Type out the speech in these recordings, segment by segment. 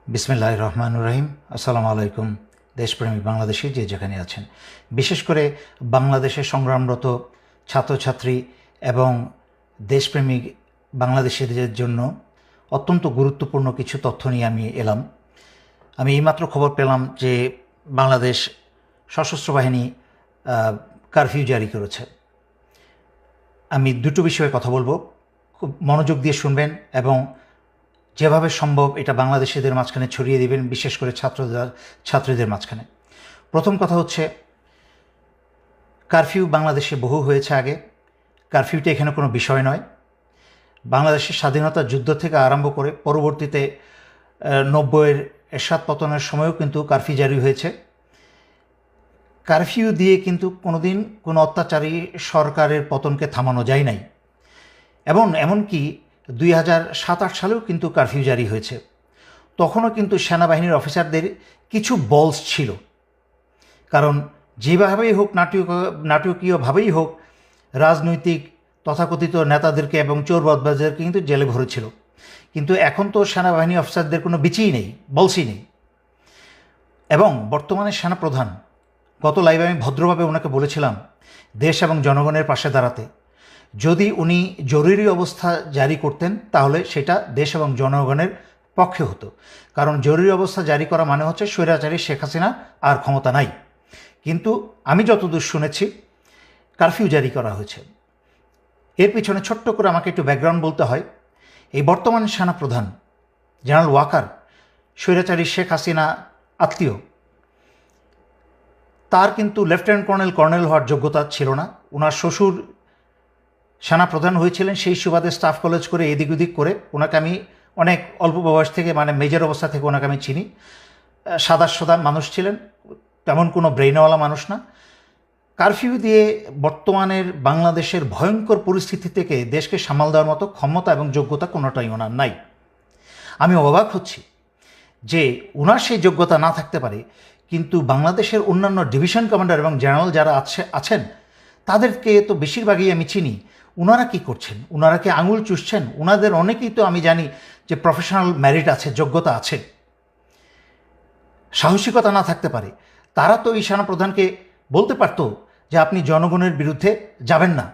বিসমিল্লাহির রহমানির রহিম। আসসালামু আলাইকুম। দেশপ্রেমিক বাংলাদেশি যে যেখানে আছেন, বিশেষ করে বাংলাদেশে সংগ্রামরত ছাত্রছাত্রী এবং দেশপ্রেমিক বাংলাদেশিদের জন্য অত্যন্ত গুরুত্বপূর্ণ কিছু তথ্য নিয়ে আমি এলাম। আমি এইমাত্র খবর পেলাম যে বাংলাদেশ সশস্ত্র বাহিনী কারফিউ জারি করেছে। আমি দুটো বিষয়ে কথা বলবো, খুব মনোযোগ দিয়ে শুনবেন এবং যেভাবে সম্ভব এটা বাংলাদেশিদের মাঝখানে ছড়িয়ে দেবেন, বিশেষ করে ছাত্রীদের মাঝখানে। প্রথম কথা হচ্ছে, কারফিউ বাংলাদেশে বহু হয়েছে আগে। কারফিউটা এখানে কোনো বিষয় নয়। বাংলাদেশের স্বাধীনতা যুদ্ধ থেকে আরম্ভ করে পরবর্তীতে 90-এর এরশাদ পতনের সময়ও কিন্তু কারফিউ জারি হয়েছে। কারফিউ দিয়ে কিন্তু কোনোদিন কোনো অত্যাচারী সরকারের পতনকে থামানো যায় নাই। এবং এমনকি 2007-8 সালেও কিন্তু কারফিউ জারি হয়েছে। তখনও কিন্তু সেনাবাহিনীর অফিসারদের কিছু বলস ছিল, কারণ যেভাবেই হোক, নাটকীয়ভাবেই হোক, রাজনৈতিক তথাকথিত নেতাদেরকে এবং চোর বদমাশদেরকে কিন্তু জেলে ভরেছিল। কিন্তু এখন তো সেনাবাহিনী অফিসারদের কোনো বিচিই নেই, বলসই নেই। এবং বর্তমানে সেনাপ্রধান, গত লাইভে আমি ভদ্রভাবে ওনাকে বলেছিলাম দেশ এবং জনগণের পাশে দাঁড়াতে। যদি উনি জরুরি অবস্থা জারি করতেন তাহলে সেটা দেশ এবং জনগণের পক্ষে হতো, কারণ জরুরি অবস্থা জারি করা মানে হচ্ছে স্বৈরাচারী শেখ হাসিনা আর ক্ষমতা নাই। কিন্তু আমি যতদূর শুনেছি কারফিউ জারি করা হয়েছে। এর পিছনে ছোট্ট করে আমাকে একটু ব্যাকগ্রাউন্ড বলতে হয়। এই বর্তমান সেনাপ্রধান জেনারেল ওয়াকার স্বৈরাচারী শেখ হাসিনা আত্মীয়। তার কিন্তু লেফটেন্যান্ট কর্নেল হওয়ার যোগ্যতা ছিল না। ওনার শ্বশুর সেনাপ্রধান হয়েছিলেন, সেই সুবাদে স্টাফ কলেজ করে এদিক ওদিক করে ওনাকে আমি অনেক অল্প বয়স থেকে, মানে মেজর অবস্থা থেকে ওনাকে আমি চিনি। সাদা মানুষ ছিলেন, তেমন কোনো ব্রেইনওয়ালা মানুষ না। কারফিউ দিয়ে বর্তমানের বাংলাদেশের ভয়ঙ্কর পরিস্থিতি থেকে দেশকে সামাল দেওয়ার মতো ক্ষমতা এবং যোগ্যতা কোনোটাই ওনার নাই। আমি অবাক হচ্ছি যে ওনার সেই যোগ্যতা না থাকতে পারে, কিন্তু বাংলাদেশের অন্যান্য ডিভিশন কমান্ডার এবং জেনারেল যারা আছেন তাদেরকে তো বেশিরভাগই আমি চিনি। ওনারা কি করছেন? ওনারা কি আঙুল চুষছেন? ওনাদের অনেকেই তো আমি জানি যে প্রফেশনাল মেরিট আছে, যোগ্যতা আছে। সাহসিকতা না থাকতে পারে তারা তো এই সেনাপ্রধানকে বলতে পারতো যে আপনি জনগণের বিরুদ্ধে যাবেন না।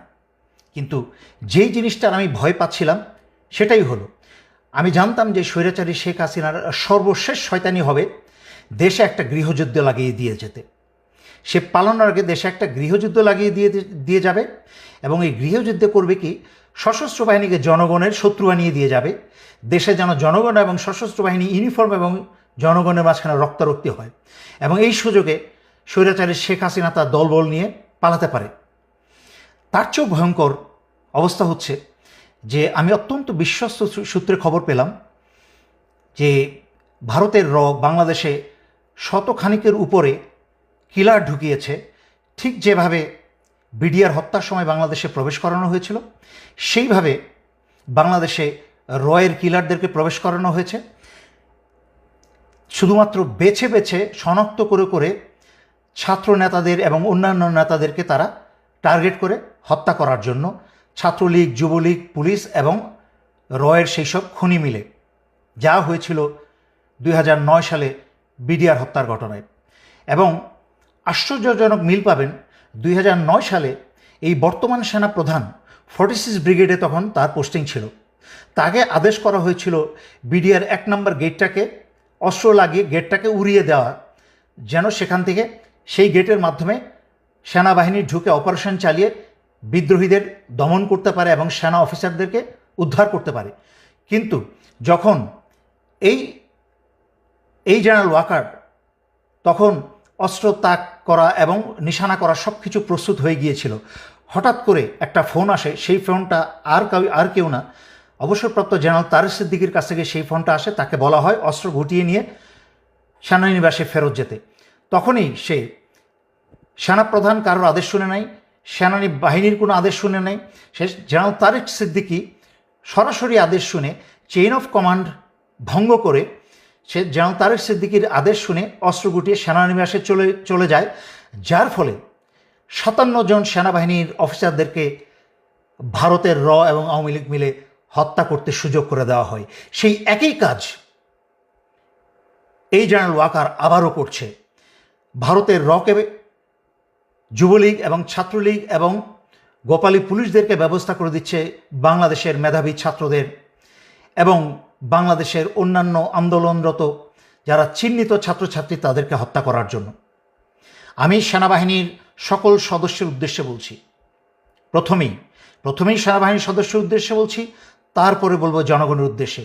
কিন্তু যেই জিনিসটার আমি ভয় পাচ্ছিলাম সেটাই হলো। আমি জানতাম যে স্বৈরাচারী শেখ হাসিনার সর্বশেষ শয়তানি হবে দেশে একটা গৃহযুদ্ধ লাগিয়ে দিয়ে যেতে। সে পালানোর আগে দেশে একটা গৃহযুদ্ধ লাগিয়ে দিয়ে যাবে, এবং এই গৃহযুদ্ধে করবে কি, সশস্ত্র বাহিনীকে জনগণের শত্রু বানিয়ে দিয়ে যাবে। দেশে যেন জনগণ এবং সশস্ত্র বাহিনী ইউনিফর্ম এবং জনগণের মাঝখানে রক্তারক্তি হয়, এবং এই সুযোগে স্বৈরাচারী শেখ হাসিনা তার দলবল নিয়ে পালাতে পারে। তার চেয়েও ভয়ঙ্কর অবস্থা হচ্ছে যে আমি অত্যন্ত বিশ্বস্ত সূত্রে খবর পেলাম যে ভারতের বাংলাদেশে শতখানিকের উপরে কিলার ঢুকিয়েছে। ঠিক যেভাবে বিডিআর হত্যার সময় বাংলাদেশে প্রবেশ করানো হয়েছিল, সেইভাবে বাংলাদেশে রয়ের কিলারদেরকে প্রবেশ করানো হয়েছে। শুধুমাত্র বেছে বেছে শনাক্ত করে করে ছাত্র নেতাদের এবং অন্যান্য নেতাদেরকে তারা টার্গেট করে হত্যা করার জন্য, ছাত্রলীগ, যুবলীগ, পুলিশ এবং রয়ের সেই সব খুনি মিলে, যা হয়েছিল 2009 সালে বিডিআর হত্যার ঘটনায়। এবং আশ্চর্যজনক মিল পাবেন, 2009 সালে এই বর্তমান সেনাপ্রধান 46 ব্রিগেডে তখন তার পোস্টিং ছিল। তাকে আদেশ করা হয়েছিল বিডিআর 1 নম্বর গেটটাকে অস্ত্র লাগিয়ে গেটটাকে উড়িয়ে দেওয়া, যেন সেখান থেকে সেই গেটের মাধ্যমে সেনাবাহিনী ঢুকে অপারেশন চালিয়ে বিদ্রোহীদের দমন করতে পারে এবং সেনা অফিসারদেরকে উদ্ধার করতে পারে। কিন্তু যখন এই জেনারেল ওয়াকার তখন অস্ত্র তাক করা এবং নিশানা করা সব কিছু প্রস্তুত হয়ে গিয়েছিল, হঠাৎ করে একটা ফোন আসে। সেই ফোনটা আর কেউ না, অবসরপ্রাপ্ত জেনারেল তারেক সিদ্দিকীর কাছ থেকে সেই ফোনটা আসে। তাকে বলা হয় অস্ত্র গুটিয়ে নিয়ে সেনানিবাসে ফেরত যেতে। তখনই সে সেনাপ্রধান কারোর আদেশ শুনে নাই, সেনানী বাহিনীর কোনো আদেশ শুনে নাই। সে জেনারেল তারেক সিদ্দিকী সরাসরি আদেশ শুনে, চেইন অফ কমান্ড ভঙ্গ করে সে জেনারেল তারেক সিদ্দিকীর আদেশ শুনে অস্ত্র গুটিয়ে সেনানিবাসে চলে যায়, যার ফলে 57 জন সেনাবাহিনীর অফিসারদেরকে ভারতের এবং আওয়ামী লীগ মিলে হত্যা করতে সুযোগ করে দেওয়া হয়। সেই একই কাজ এই জেনারেল ওয়াকার আবারও করছে। ভারতের রকে যুবলীগ এবং ছাত্রলীগ এবং গোপালী পুলিশদেরকে ব্যবস্থা করে দিচ্ছে বাংলাদেশের মেধাবী ছাত্রদের এবং বাংলাদেশের অন্যান্য আন্দোলনরত যারা চিহ্নিত ছাত্রছাত্রী তাদেরকে হত্যা করার জন্য। আমি সেনাবাহিনীর সকল সদস্যের উদ্দেশ্যে বলছি, প্রথমেই সেনাবাহিনীর সদস্যের উদ্দেশ্যে বলছি, তারপরে বলবো জনগণের উদ্দেশ্যে।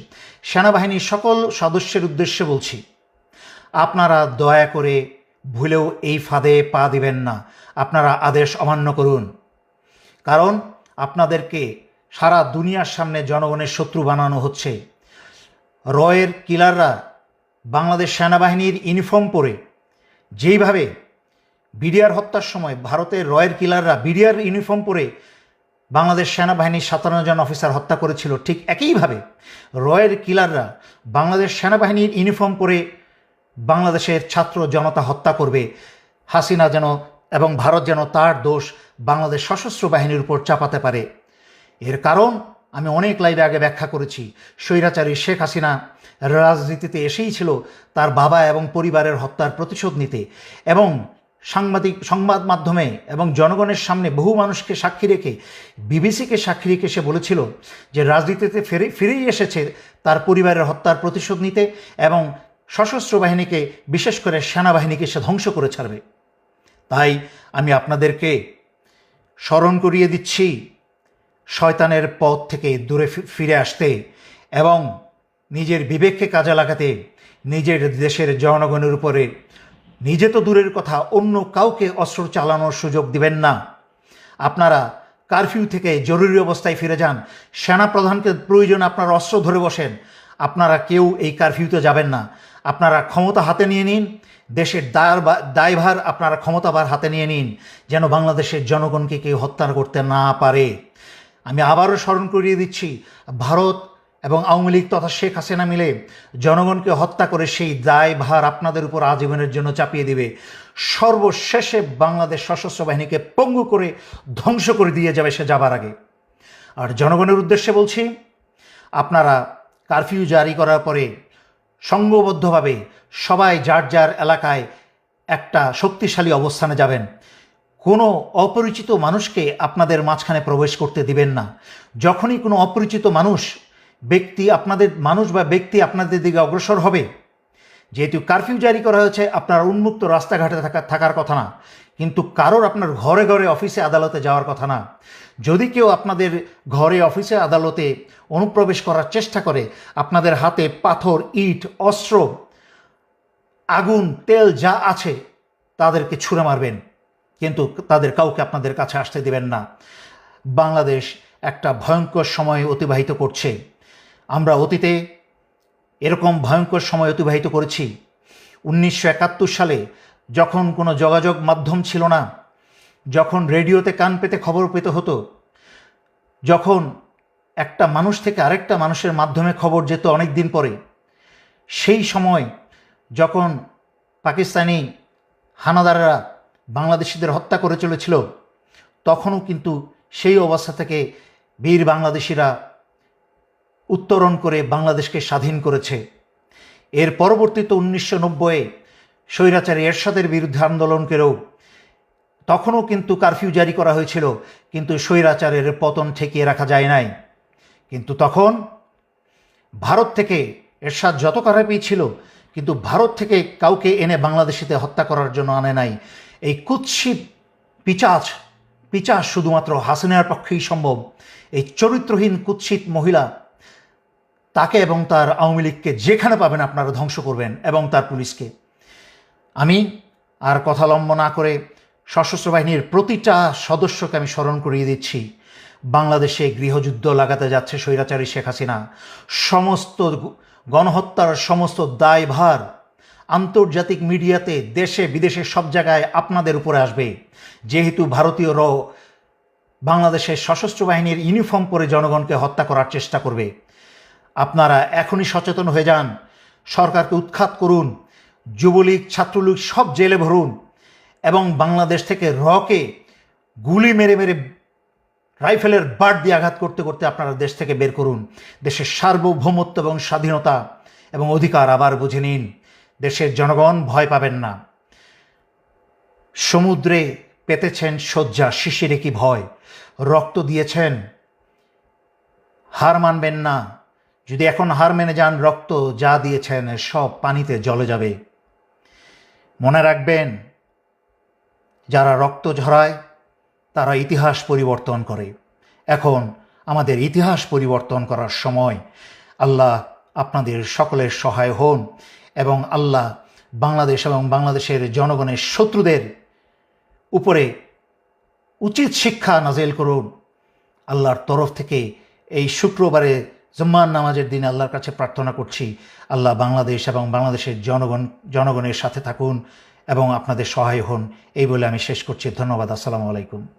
সেনাবাহিনীর সকল সদস্যের উদ্দেশ্যে বলছি, আপনারা দয়া করে ভুলেও এই ফাঁদে পা দিবেন না। আপনারা আদেশ অমান্য করুন, কারণ আপনাদেরকে সারা দুনিয়ার সামনে জনগণের শত্রু বানানো হচ্ছে। রয়ের কিলাররা বাংলাদেশ সেনাবাহিনীর ইউনিফর্ম পরে যেইভাবে বিডিআর হত্যার সময় ভারতের রয়ের কিলাররা বিডিআর ইউনিফর্ম পরে বাংলাদেশ সেনাবাহিনীর 57 জন অফিসার হত্যা করেছিল, ঠিক একইভাবে রয়ের কিলাররা বাংলাদেশ সেনাবাহিনীর ইউনিফর্ম পরে বাংলাদেশের ছাত্র জনতা হত্যা করবে। হাসিনা যেন এবং ভারত যেন তার দোষ বাংলাদেশ সশস্ত্র বাহিনীর উপর চাপাতে পারে। এর কারণ আমি অনেক লাইভে আগে ব্যাখ্যা করেছি। স্বৈরাচারী শেখ হাসিনা রাজনীতিতে এসেই ছিল তার বাবা এবং পরিবারের হত্যার প্রতিশোধ নিতে, এবং সংবাদ মাধ্যমে এবং জনগণের সামনে বহু মানুষকে সাক্ষী রেখে, বিবিসিকে সাক্ষী রেখে সে বলেছিল যে রাজনীতিতে ফিরেই এসেছে তার পরিবারের হত্যার প্রতিশোধ নিতে এবং সশস্ত্র বাহিনীকে, বিশেষ করে সেনাবাহিনীকে সে ধ্বংস করে ছাড়বে। তাই আমি আপনাদেরকে স্মরণ করিয়ে দিচ্ছি শয়তানের পথ থেকে দূরে ফিরে আসতে এবং নিজের বিবেককে কাজে লাগাতে, নিজের দেশের জনগণের উপরে নিজে তো দূরের কথা অন্য কাউকে অস্ত্র চালানোর সুযোগ দিবেন না। আপনারা কারফিউ থেকে জরুরি অবস্থায় ফিরে যান। সেনাপ্রধানকে প্রয়োজন আপনারা অস্ত্র ধরে বসেন। আপনারা কেউ এই কারফিউতে যাবেন না। আপনারা ক্ষমতা হাতে নিয়ে নিন, দেশের দায়ভার আপনারা ক্ষমতাভার হাতে নিয়ে নিন, যেন বাংলাদেশের জনগণকে কেউ হত্যা করতে না পারে। আমি আবারও স্মরণ করিয়ে দিচ্ছি, ভারত এবং আওয়ামী লীগ তথা শেখ হাসিনা মিলে জনগণকে হত্যা করে সেই দায়ভার আপনাদের উপর আজীবনের জন্য চাপিয়ে দিবে। সর্বশেষে বাংলাদেশ সশস্ত্র বাহিনীকে পঙ্গু করে ধ্বংস করে দিয়ে যাবে সে যাবার আগে। আর জনগণের উদ্দেশ্যে বলছি, আপনারা কারফিউ জারি করার পরে সংঘবদ্ধভাবে সবাই যার যার এলাকায় একটা শক্তিশালী অবস্থানে যাবেন। কোনো অপরিচিত মানুষকে আপনাদের মাঝখানে প্রবেশ করতে দিবেন না। যখনই কোনো অপরিচিত ব্যক্তি আপনাদের দিকে অগ্রসর হবে, যেহেতু কারফিউ জারি করা হয়েছে, আপনার উন্মুক্ত রাস্তাঘাটে থাকার কথা না, কিন্তু কারোর আপনার ঘরে ঘরে অফিসে আদালতে যাওয়ার কথা না। যদি কেউ আপনাদের ঘরে অফিসে আদালতে অনুপ্রবেশ করার চেষ্টা করে, আপনাদের হাতে পাথর, ইট, অস্ত্র, আগুন, তেল যা আছে তাদেরকে ছুঁড়ে মারবেন, কিন্তু তাদের কাউকে আপনাদের কাছে আসতে দেবেন না। বাংলাদেশ একটা ভয়ঙ্কর সময় অতিবাহিত করছে। আমরা অতীতে এরকম ভয়ঙ্কর সময় অতিবাহিত করেছি। 1971 সালে যখন কোনো যোগাযোগ মাধ্যম ছিল না, যখন রেডিওতে কান পেতে খবর পেতে হতো, যখন একটা মানুষ থেকে আরেকটা মানুষের মাধ্যমে খবর যেত অনেক দিন পরে, সেই সময় যখন পাকিস্তানি হানাদাররা বাংলাদেশিদের হত্যা করে চলেছিল, তখনও কিন্তু সেই অবস্থা থেকে বীর বাংলাদেশিরা উত্তরণ করে বাংলাদেশকে স্বাধীন করেছে। এর পরবর্তীতে 1990-এ স্বৈরাচারী এরশাদের বিরুদ্ধে আন্দোলনকেও তখনও কিন্তু কারফিউ জারি করা হয়েছিল, কিন্তু স্বৈরাচারের পতন ঠেকিয়ে রাখা যায় নাই। কিন্তু তখন ভারত থেকে এরশাদ যত কারফিউ ছিল, কিন্তু ভারত থেকে কাউকে এনে বাংলাদেশিতে হত্যা করার জন্য আনে নাই। এই কুৎসিত পিচাচ শুধুমাত্র হাসিনার পক্ষেই সম্ভব। এই চরিত্রহীন কুৎসিত মহিলা, তাকে এবং তার আওয়ামী লীগকে যেখানে পাবেন আপনারা ধ্বংস করবেন, এবং তার পুলিশকে। আমি আর কথা লম্ব না করে সশস্ত্র বাহিনীর প্রতিটা সদস্যকে আমি স্মরণ করিয়ে দিচ্ছি, বাংলাদেশে গৃহযুদ্ধ লাগাতে যাচ্ছে স্বৈরাচারী শেখ হাসিনা। সমস্ত গণহত্যার সমস্ত দায়ভার আন্তর্জাতিক মিডিয়াতে, দেশে বিদেশে সব জায়গায় আপনাদের উপরে আসবে, যেহেতু ভারতীয় বাংলাদেশের সশস্ত্র বাহিনীর ইউনিফর্ম পরে জনগণকে হত্যা করার চেষ্টা করবে। আপনারা এখনই সচেতন হয়ে যান, সরকারকে উৎখাত করুন, যুবলীগ, ছাত্রলীগ সব জেলে ভরুন, এবং বাংলাদেশ থেকে রকে গুলি মেরে মেরে রাইফেলের বাট দিয়ে আঘাত করতে করতে আপনারা দেশ থেকে বের করুন। দেশের সার্বভৌমত্ব এবং স্বাধীনতা এবং অধিকার আবার বুঝে নিন। দেশের জনগণ ভয় পাবেন না। সমুদ্রে পেতেছেন শয্যা, শিশিরে কি ভয়, রক্ত দিয়েছেন, হার মানবেন না। যদি এখন হার মেনে যান, রক্ত যা দিয়েছেন সব পানিতে জ্বলে যাবে। মনে রাখবেন, যারা রক্ত ঝরায় তারা ইতিহাস পরিবর্তন করে। এখন আমাদের ইতিহাস পরিবর্তন করার সময়। আল্লাহ আপনাদের সকলের সহায় হন এবং আল্লাহ বাংলাদেশ এবং বাংলাদেশের জনগণের শত্রুদের উপরে উচিত শিক্ষা নাজিল করুন। আল্লাহর তরফ থেকে এই শুক্রবারে জুম্মার নামাজের দিনে আল্লাহর কাছে প্রার্থনা করছি, আল্লাহ বাংলাদেশ এবং বাংলাদেশের জনগণের সাথে থাকুন এবং আপনাদের সহায় হন। এই বলে আমি শেষ করছি। ধন্যবাদ। আসসালামু আলাইকুম।